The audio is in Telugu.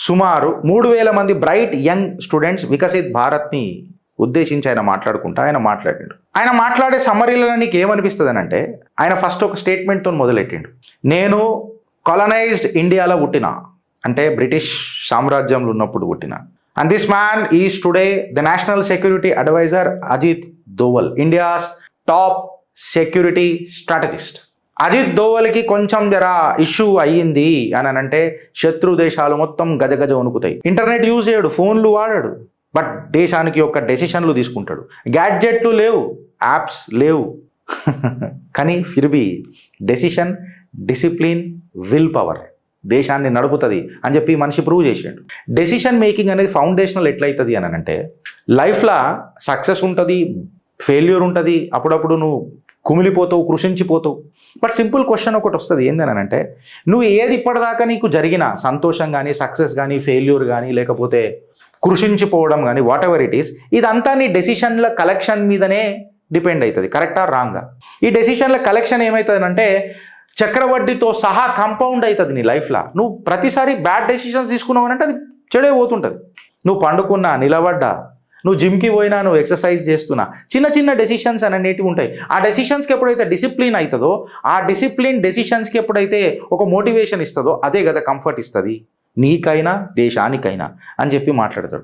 సుమారు 3,000 మంది బ్రైట్ యంగ్ స్టూడెంట్స్ వికసిత్ భారత్ని ఉద్దేశించి ఆయన మాట్లాడాడు. ఆయన మాట్లాడే సమ్మరీలో నీకు ఏమనిపిస్తుంది అంటే, ఆయన ఫస్ట్ ఒక స్టేట్మెంట్తో మొదలెట్టిండు. నేను కాలనైజ్డ్ ఇండియాలో పుట్టిన, అంటే బ్రిటిష్ సామ్రాజ్యంలో ఉన్నప్పుడు పుట్టిన. And this man is today the National Security Advisor Ajit Doval, India's top security strategist. Ajit దోవల్కి కొంచెం ఇష్యూ అయ్యింది అని అంటే శత్రు దేశాలు మొత్తం గజగజ వణుకుతాయి. ఇంటర్నెట్ యూజ్ చేయడు, ఫోన్లు వాడాడు, బట్ దేశానికి యొక్క డెసిషన్లు తీసుకుంటాడు. గ్యాడ్జెట్లు లేవు, యాప్స్ లేవు, కానీ ఫిర్బీ డెసిషన్, డిసిప్లిన్, విల్ పవర్ దేశాన్ని నడుపుతుంది అని చెప్పి మనిషి ప్రూవ్ చేసాడు. డెసిషన్ మేకింగ్ అనేది ఫౌండేషనల్ ఎట్లయితుంది అని అంటే, లైఫ్లో సక్సెస్ ఉంటుంది, ఫెయిల్యూర్ ఉంటుంది, అప్పుడప్పుడు నువ్వు కుమిలిపోతావు, కృషించిపోతావు. బట్ సింపుల్ క్వశ్చన్ ఒకటి వస్తుంది, ఏందని అంటే, నువ్వు ఏది ఇప్పటిదాకా నీకు జరిగిన సంతోషం కానీ, సక్సెస్ కానీ, ఫెయిల్యూర్ కానీ, లేకపోతే కృషించిపోవడం కానీ, వాట్ ఎవర్ ఇట్ ఈస్, ఇదంతా నీ డెసిషన్ల కలెక్షన్ మీదనే డిపెండ్ అవుతుంది. కరెక్టా రాంగా? ఈ డెసిషన్ల కలెక్షన్ ఏమవుతుంది అంటే చక్రవడ్డీతో సహా కంపౌండ్ అవుతుంది నీ లైఫ్లో. నువ్వు ప్రతిసారి బ్యాడ్ డెసిషన్స్ తీసుకున్నావు అంటే అది చెడే పోతుంటుంది. నువ్వు పండుకున్నా, నిలబడ్డా, నువ్వు జిమ్కి పోయినా, నువ్వు ఎక్సర్సైజ్ చేస్తున్నా, చిన్న చిన్న డెసిషన్స్ అనేటివి ఉంటాయి. ఆ డెసిషన్స్కి ఎప్పుడైతే డిసిప్లిన్ అవుతుందో, ఆ డిసిప్లిన్ డెసిషన్స్కి ఎప్పుడైతే ఒక మోటివేషన్ ఇస్తుందో, అదే కదా కంఫర్ట్ ఇస్తుంది నీకైనా దేశానికైనా అని చెప్పి మాట్లాడతాడు.